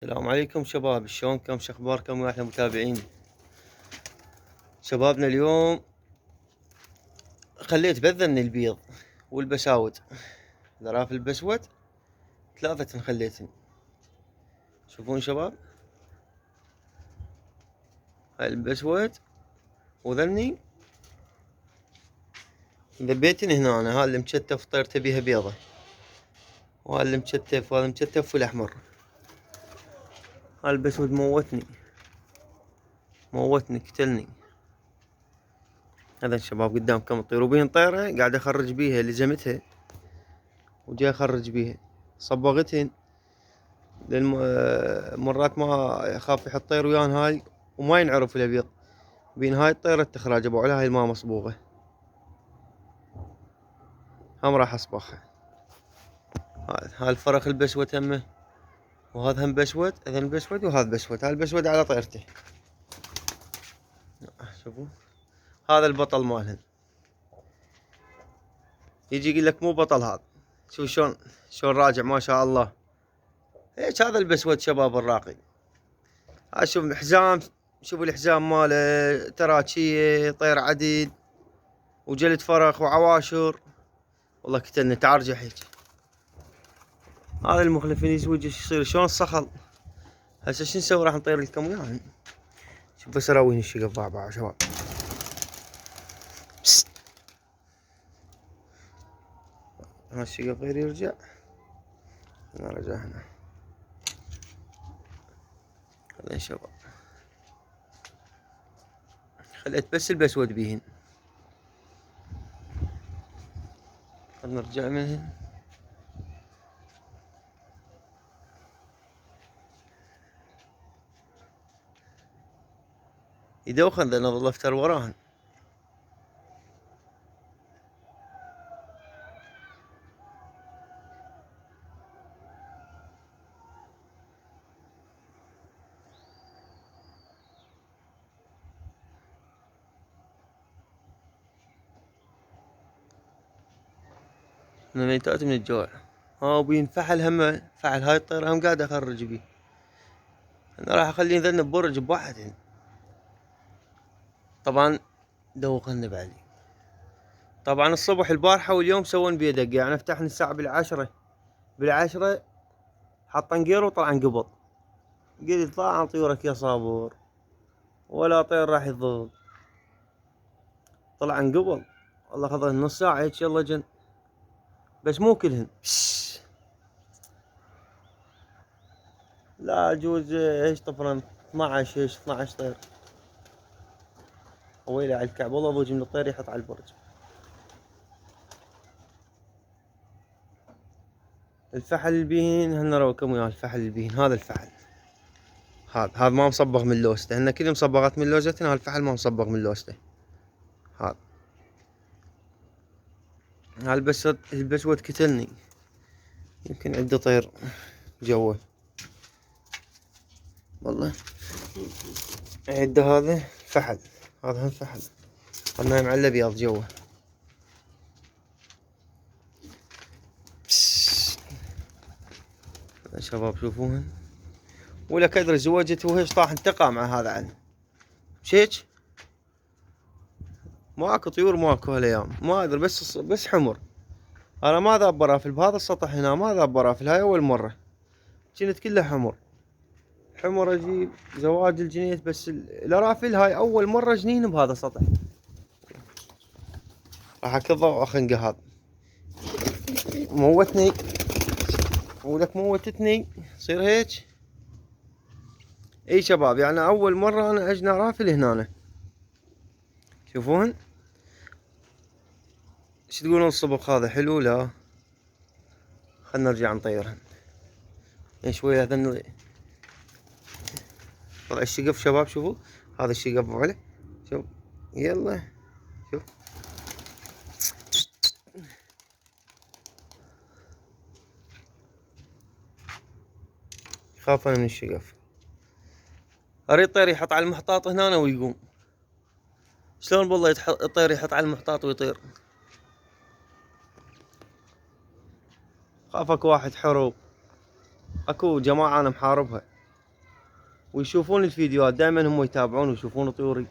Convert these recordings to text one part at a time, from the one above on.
السلام عليكم شباب، شلونكم؟ شو اخباركم يا احلى متابعين؟ شبابنا اليوم خليت بذن البيض والبساود، ذراف البسود ثلاثة خليتن. شوفون شباب، هاي البسود وذني ذبيتن هنا. هاي اللي مشتف طيرته بيها بيضة، وهاي اللي مشتف، وهذا مشتف والاحمر. هاي البسود موتني قتلني. هذا الشباب قدامكم الطير، وبين طيرة قاعد اخرج بيها، لزمتها وجاي اخرج بيها، صبغتهن. لان مرات ما يخاف يحط طير ويان هاي وما ينعرف الابيض بين هاي الطيرة التخراج ابو على هاي الماء مصبوغة. هم راح اصبغها. هاي الفرخ البسود همه، وهذا هم بسود، هذا بسود وهذا بسود. هاي البسود على طيرته. شوفوا هذا البطل مالهن، يجي يقول لك مو بطل هذا. شوف شلون راجع ما شاء الله. هيك هذا البسود شباب الراقي. هاي شوف الحزام، شوف الحزام ماله تراكية طير عديد وجلد فرخ وعواشر. والله قتلني تعرجع هيك. هذا المخلفين يزوج يصير شلون صخل. هسه شو نسوي؟ راح نطير لكم وياه. شوف بس اراويني الشقف باع شباب. ها الشقف غير يرجع. انا رجع هنا. هذا شباب خليت بس البسود بيهن. خلنا نرجع منهن. يدوخن ذا نظل افتر وراهن. انا ميتات من الجوع. ها بين فحل هم، فحل هاي الطيرة هم قاعد اخرج بيه. انا راح اخليه ذن ببرج بواحد. طبعا دوخن بعدي. طبعا الصبح البارحة واليوم سوون بيه دقة. يعني فتحنا الساعة بالعشرة حطن قير وطلعن قبض. قلت طلع عن طيورك يا صابور، ولا طير راح يضل. طلعن قبل. والله خذ نص ساعة هيك يلا جن، بس مو كلهن. لا يجوز ايش طفرن 12 ايش 12 طير. ويلي على الكعب والله ضوج من الطير يحط على البرج. الفحل البين هنا روكم وياه. الفحل البين هذا الفحل، هذا ما مصبغ من لوسته. هن كلهم مصبغات من لوزتنا. هذا الفحل ما مصبغ من لوسته. هذا البسود كتلني. يمكن عنده طير جوه والله. عنده هذا فحل، هذا هم فحل. هذا نايم على الابيض جوه. شباب شوفوهن. ولا كدر زوجته وهيش طاح انتقى مع هذا عنه. شيك ماكو طيور ماكو هالايام ما ادري. بس حمر. انا ما ذاب برافل بهذا السطح هنا، ما ذاب برافل. هاي اول مرة كنت كلها حمر. حمر اجيب زواج الجنيت، بس الارافل هاي اول مرة جنين بهذا السطح. راح اكضه واخنقه. هذا موتني ولك موتتني. يصير هيك. اي شباب يعني اول مرة انا اجنى رافل هنا. شوفون ايش تقولون الصبغ هذا حلو؟ لا خلنا نرجع نطيرهن شوية. هذا طلع الشقف شباب. شوفوا هذا الشقف عليه. شوف يلا شوف. خاف انا من الشقف. اريد طير يحط على المحطاط هنا ويقوم. شلون والله الطير يحط على المحطاط ويطير؟ خاف اكو واحد حروب. اكو جماعة انا محاربها. ويشوفون الفيديوهات، دائما هم يتابعون ويشوفون طيوري.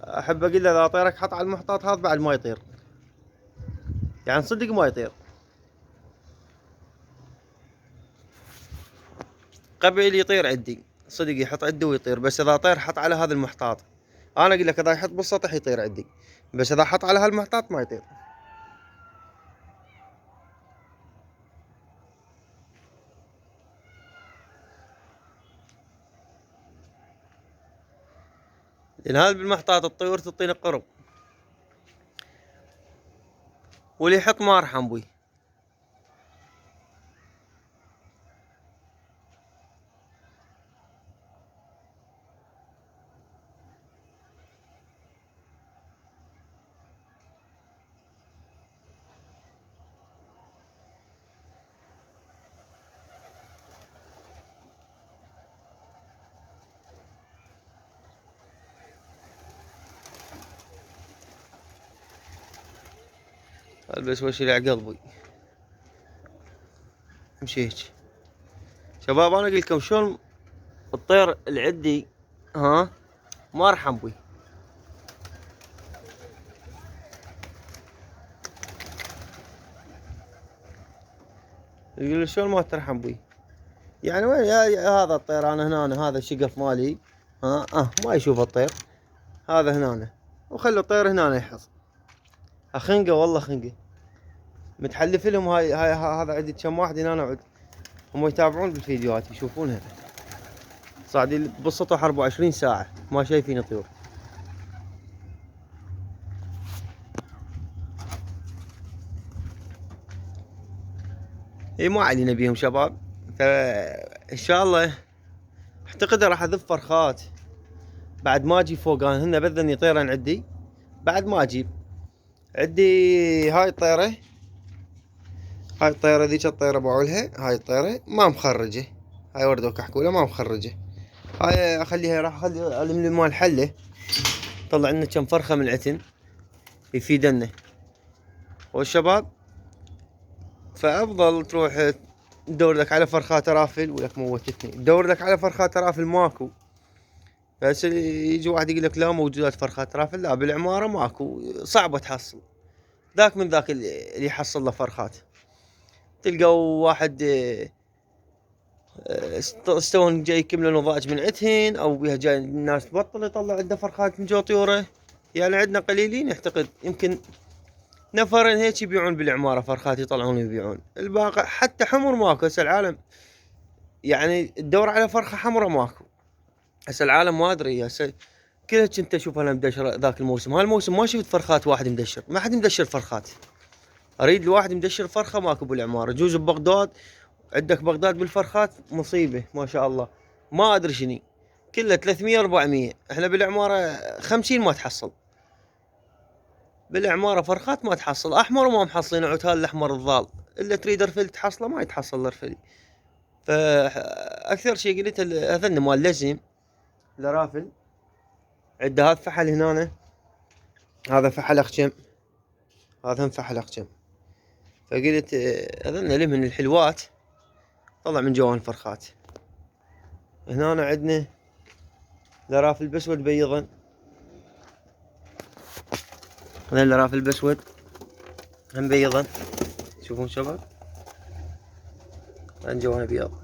احب اقول له اذا طيرك حط على المحطات هذا بعد ما يطير، يعني صدق ما يطير. قبل يطير عندي صدق، يحط عندي ويطير، بس اذا طير حط على هذا المحطات. انا اقول لك اذا يحط بالسطح يطير عندي، بس اذا حط على هالمحطات ما يطير. لان هذا بالمحطات الطيور تعطينا قرب، واللي يحط ما ارحم بي. البس وش اللي على قلبي امشي هيك. شباب انا اقول لكم شلون الطير العدي، ها ما ارحم بي. يقول شلون ما ترحم بي، يعني وين يا هذا الطير؟ انا هنا هذا الشقف مالي، ها ما يشوف الطير هذا هنا، وخلي الطير هنا يحص. خنقه والله خنقه. متحلف لهم هاي هذا عندي كم واحد هنا هم يتابعون بالفيديوهات يشوفونها، صاعدين بالسطح 24 ساعة ما شايفين طيور. اي ما علينا بيهم شباب، فان شاء الله اعتقد راح اذب فرخات بعد ما اجي فوق. انا هن بذني طيران عندي بعد ما اجيب. عندي هاي الطيرة، هاي الطيرة ذيك الطيرة بعولها، هاي الطيرة ما مخرجة، هاي وردة وكحكولة ما مخرجة. هاي اخليها، راح اخلي الملي مال حلة طلع لنا كم فرخة من العتن يفيدنا والشباب. فافضل تروح تدور لك على فرخات رافل، ولك موتتني تدور لك على فرخات رافل ماكو. بس يجي واحد يقول لك لا موجودات فرخات رافل، لا بالعمارة ماكو، صعبة تحصل. ذاك من ذاك اللي يحصل له فرخات. تلقوا واحد استوى جاي يكمل نضاج من عتهن، او بها جاي الناس تبطل يطلع عنده فرخات من جو طيوره. يعني عندنا قليلين اعتقد يمكن نفرين هيك يبيعون بالعماره فرخات، يطلعون يبيعون. الباقي حتى حمر ماكو هسه العالم، يعني تدور على فرخه حمراء ماكو هسه العالم. ما ادري هسه كلها كنت اشوف انا مدشر ذاك الموسم. هالموسم ما شفت فرخات واحد مدشر، ما حد مدشر فرخات. اريد الواحد مدشر فرخه ماكو بالعماره. جوز ببغداد عندك بغداد بالفرخات مصيبه ما شاء الله، ما ادري شني كله 300 400. احنا بالعماره 50 ما تحصل بالعماره فرخات، ما تحصل احمر وما محصلين عتال الاحمر الضال. الا تريد رفل تحصله ما يتحصل رفل. فاكثر شيء قلت هذن مال لزم لرافل. عنده هذا فحل هنا، هذا فحل اخشم، هذا هم فحل اخشم. فقلت هذن له من الحلوات طلع من جوان فرخات. هنا عندنا لرافل بسود بيضا، هذا لرافل بسود هم بيضا، تشوفون شباب عن جوان بيض.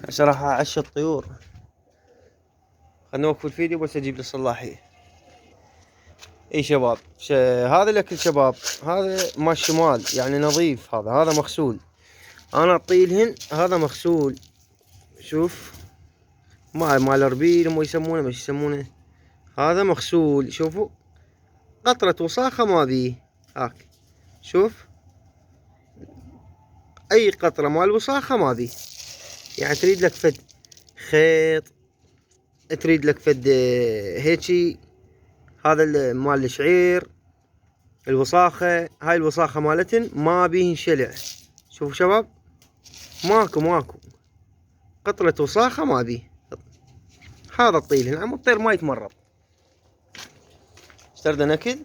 هسه راح اعشى الطيور. خلنا نوقف الفيديو بس اجيب للصلاحية. اي شباب هذا الاكل شباب، هذا مال الشمال يعني نظيف، هذا مغسول. انا اطيلهن هذا مغسول، شوف مال اربيل ما يسمونه، مش يسمونه، هذا مغسول. شوفوا قطرة وساخة ما بيه، هاك شوف اي قطرة مال وساخة ما بيه. يعني تريد لك فد خيط، تريد لك فد هيجي، هذا مال الشعير الوساخة، هاي الوساخة مالتن ما بيه شلع. شوفوا شباب ماكو قطرة وساخة ما بيه. هذا الطيل هنا الطير ما يتمرض. اشترد نكد،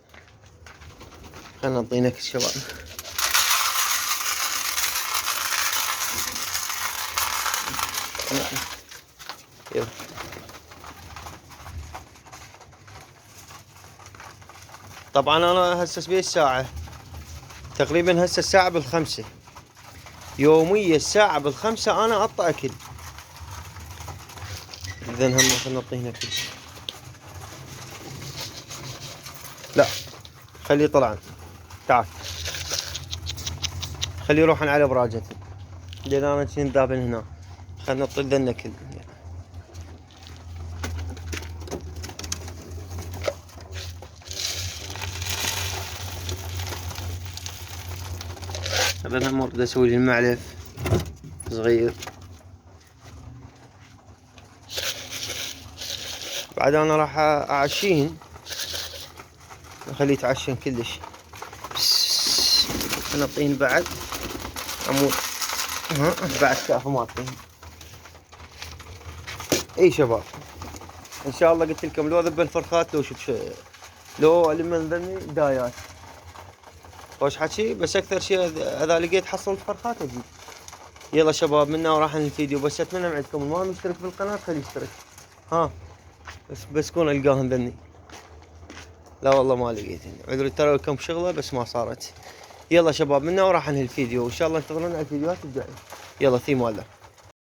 خلنا نعطيه نكد شباب. يلا. طبعا انا هسه بيه الساعة تقريبا، هسه الساعة بالخمسة يومية، الساعة بالخمسة انا اعطى اكل. اذا هم خلنا نعطيه هنا اكل. لا خليه طلع، تعال خليه يروح على براجته، لان انا كنت ذابن هنا. خلنا نعطي ذا النكل. انا هم اريد اسوي لي المعلف صغير. بعد انا راح اعشين، اخليه يتعشن كلش. انا اعطيهن بعد عمود، ها بعد كافة ما اعطيهن. اي شباب ان شاء الله قلت لكم لو ذب الفرخات، لو شوف لو لمن ذني دايات خوش حكي، بس اكثر شيء اذا لقيت حصلت فرخات اجيب. يلا شباب منا وراح الفيديو، بس اتمنى من عندكم ما مشترك بالقناة خليه يشترك. ها بس كون القاهن ذني. لا والله ما لقيتهن، عذري ترى لكم شغله بس ما صارت. يلا شباب منا وراح انهي الفيديو، وان شاء الله انتظرونا على الفيديوهات الجايه. يلا في مالله.